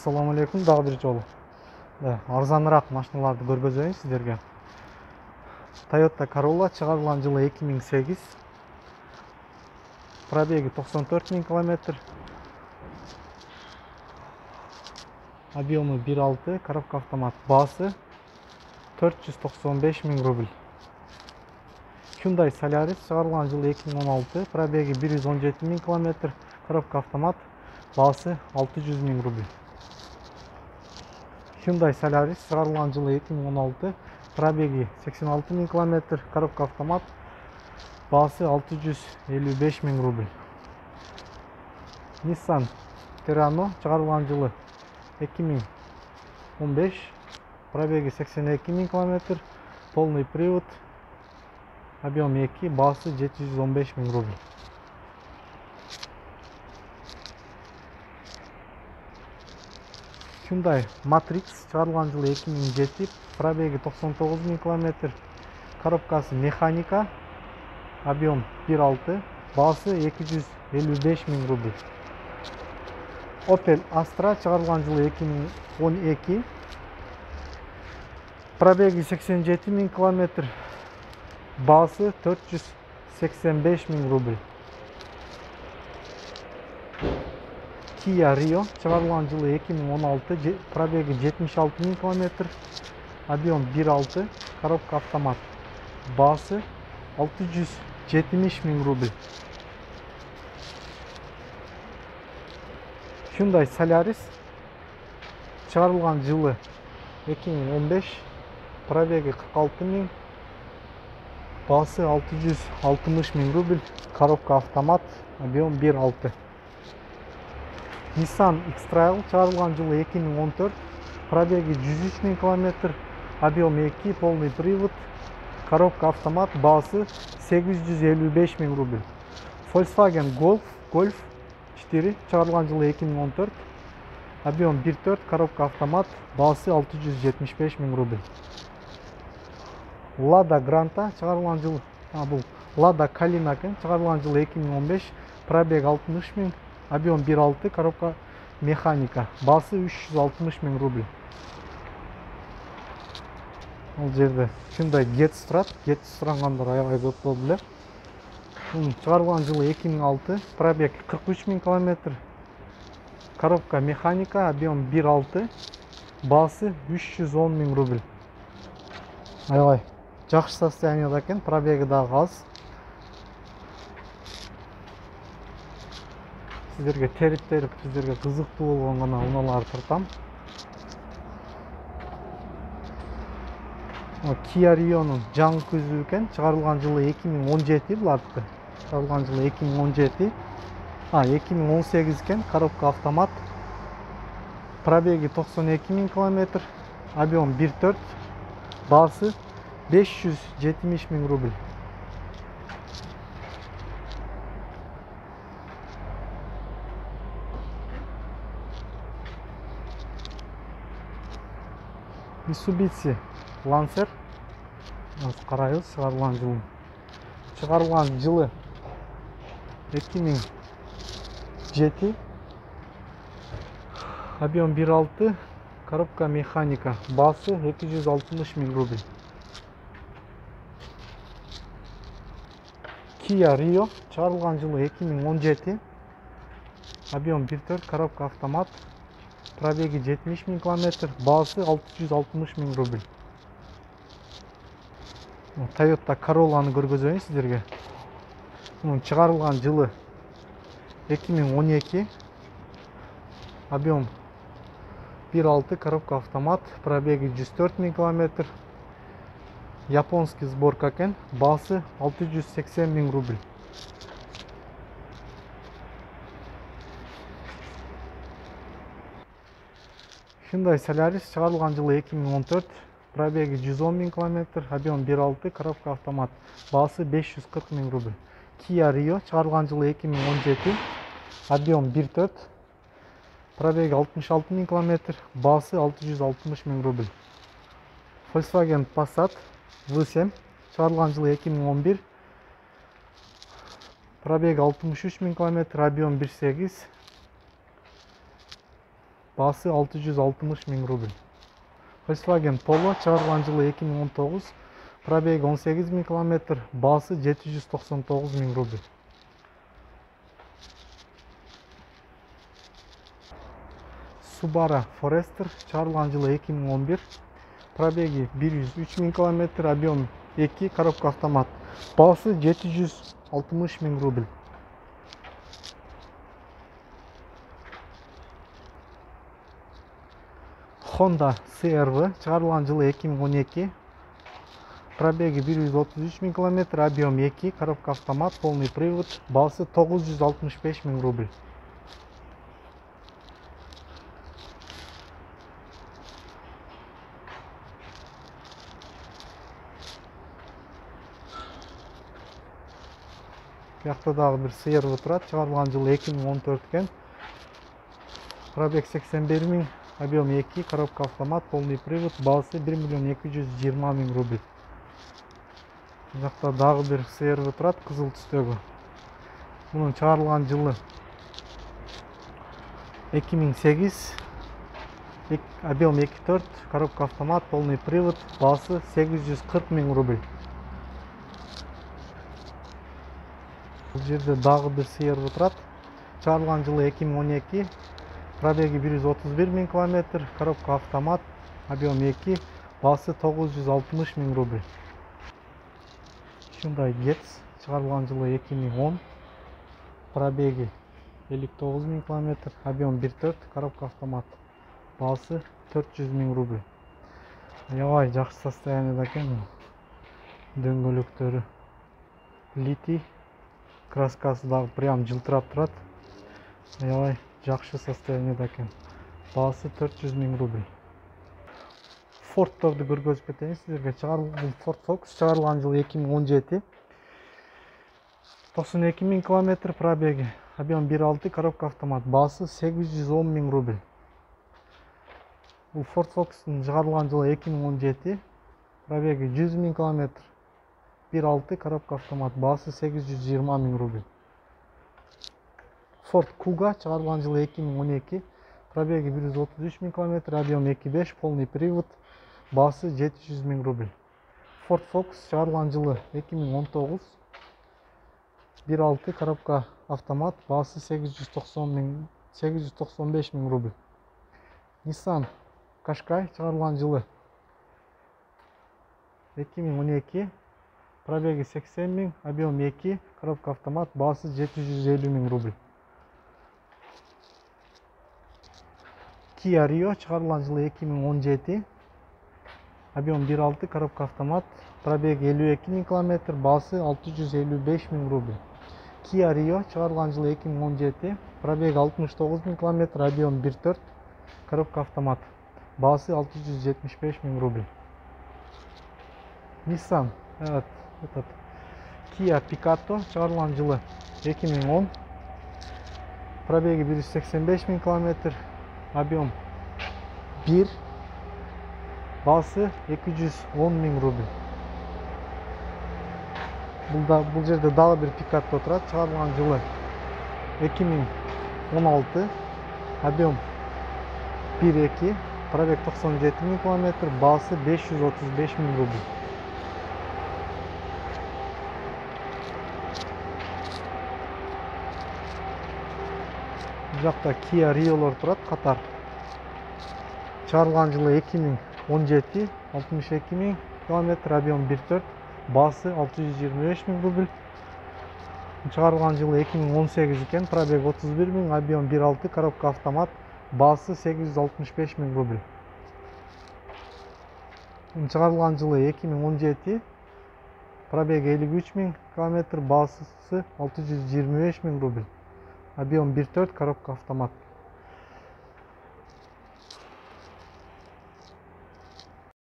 Assalamu alaikum, dагы bir жолу. Арзаныраак машиналарды көргөзөйүн сиздерге. Toyota Corolla чыгарылган жылы 2008. Пробеги 94 000 км. Объемы 1.6, коробка автомат. Баасы 495 000 рубль. Hyundai Solaris чыгарылган жылы 2016. Пробеги 117 000 км. Коробка автомат. Баасы 600 000 рубль. Hyundai Solaris чыгарылган жылы 2016. Пробеги 86 000 км. Коробка автомат. Баасы 655 000 рубль. Nissan Terrano чыгарылган жылы 2015. Пробеги 82 000 км. Полный привод. Объем 2. Баасы 715 000 рубль. Hyundai Matrix чыгарылган жылы 2007. Пробеги 99 000 км. Коробкасы механика. Объем 1.6. Баасы 255 000 рубль. Opel Astra чыгарылган жылы 2012. Пробеги 87 000 км. Баасы 485 000 рубль. Kia Rio чыгарылган жылы 2016. Пробеги 76 000 км. Объем 1.6. Коробка автомат. Баасы 670 000 рубль. Hyundai Solaris чыгарылган жылы 2015. Пробеги 46 000. Баасы 660 000 рубль. Коробка автомат. Объем 1.6. Nissan X-Trail чыгарылган жылы 2014. Пробеги 103 000 км. Объем 2. Полный привод. Коробка автомат. Баасы 855 000 рубль. Volkswagen Golf 4 чыгарылган жылы 2014. Объем 1.4. Коробка автомат. Баасы 675 000 рубль. Lada Granta чыгарылган жылы бул Lada Kalina чыгарылган жылы 2015. Пробег 60 000. Объем 1.6. Коробка механика. Баасы 360 000 рубль. Бұл жерде Hyundai Getz турат. Getz сурангандар аябай көп болду эле. Бул чыгарылган жылы 2006. Пробег 43 000 км. Коробка механика. Объем 1.6. Баасы 310 000 рубль. Аябай жакшы состояниеда экен. Пробеги дагы аз. Сиздерге терип сиздерге кызыктуу болгон гана унааларды тартам. Kia Rio'nun жаңы көзү экен. Чыгарылган жылы 2017 булардыкы. Чыгарылган жылы 2017. 2018 экен. Коробка автомат. Пробеги 92 000 км. Объем 1.4. Баасы 570 000 рубль. Mitsubishi Lancer карайбыз. Чыгарылган жылы 2007. Объем 1.6. Коробка механика. Баасы 260 000 рубль. Kia Rio чыгарылган жылы 2017. Объем 1.4. Коробка автомат. Пробеги 70 000 км. Баасы 660 000 рубль. Toyota Corolla'ны көргөзөйүн сиздерге. Мунун чыгарылган жылы 2012. Объем 1.6. Коробка автомат. Пробеги 104 000 км. Японский сборка экен. Баасы 680 000 рубль. Hyundai Solaris чыгарылган жылы 2014. Пробеги 110 000 км. Объем 1.6. Коробка автомат. Баасы 540 000 рубль. Kia Rio чыгарылган жылы 2017. Объем 1.4. Пробеги 66 000 км. Баасы 660 000 рубль. Volkswagen Passat V7 чыгарылган жылы 2011. Пробеги 63 000 км. Объем 1.8. Baасы 660 000 рубль. Volkswagen Polo чыгарылган жылы 2019, пробеги 18 000 км, baасы 799 000 рубль. Subaru Forester чыгарылган жылы 2011, пробеги 103 000 км, объем 2, коробка автомат, baасы 760 000 рубль. Honda CR-V чыгарылган жылы 2012, пробеги 133 000 км, объем 2, коробка автомат, полный привод, baасы 965 000 рубль. Бuyakta дагы бир CR-V турат, чыгарылган жылы 2014 экен. Пробег 81 000, объем 2, коробка автомат, полный привод, baасы 1 220 000 рубль. Бuyakта дагы бир CR-V турат, кызыл түстөгү. Мунун чыгарылган жылы 2008, объем 2.4, коробка автомат, полный привод, baасы 840 000 рубль. Бул жерде дагы бир CR-V турат, чыгарылган жылы 2012, пробеги 131 000 км, коробка автомат, объем 2, baасы 960 000 рубль. Hyundai Getz чыгарылган жылы 2010, пробеги 59 000 км, объем 1.4, коробка автомат, baасы 400 000 рубль. Аябай жакшы состояниеде экен. Дөңгөлөктөрү литий, краскасы дагы прям жылтырап турат. Аябай жакшы состояниеде экен. Baасы 400 000 рубль. Ford'торду көргөзүп кетейин сиздерге. Чыгарылган Ford Focus чыгарылган жылы 2017. 92 000 км, пробеги, объем 1.6, коробка автомат, baасы 810 000 рубль. Бул Ford Focus'ун чыгарылган жылы 2017, пробеги 100 000 км, 1.6, коробка автомат, baасы 820 000 рубль. Ford Kuga чыгарылган жылы 2012, пробеги 133 000 км, объем 2.5, полный привод, baасы 700 000 рубль. Ford Focus чыгарылган жылы 2019, 1.6, коробка автомат, baасы 895 000 рубль. Nissan Qashqai чыгарылган жылы 2012, пробеги 80 000, объем 2, коробка автомат, baасы 750 000 рубль. Kia Rio чыгарылган жылы 2017, объем 1.6, коробка автомат, пробеги 52 000 км, baасы 655 000 рубль. Kia Rio чыгарылган жылы 2017, пробеги 69 000 км, объем 1.4, коробка автомат, baасы 675 000 рубль. Nissan, этот Kia Picanto чыгарылган жылы 2010, пробеги 185 000 км, объем 1, baасы 210 000 рубль. Бул жерде дагы бир Picanto турат, чыгарылган жылы 2016, объем 1.2, пробег 97 000 км, baасы 535 000 рубль. Бул жакта Kia Rio'лор турат, катар. Чыгарылган жылы 2017, 62 000 км, объем 1.4, baасы 625 000 рубль. Чыгарылган жылы 2018 экен, пробег 31 000, объем 1.6, коробка автомат, baасы 865 000 рубль. Чыгарылган жылы 2017, пробег 53 000 км, baасы 625 000 рубль. Объем 1.4, коробка автомат.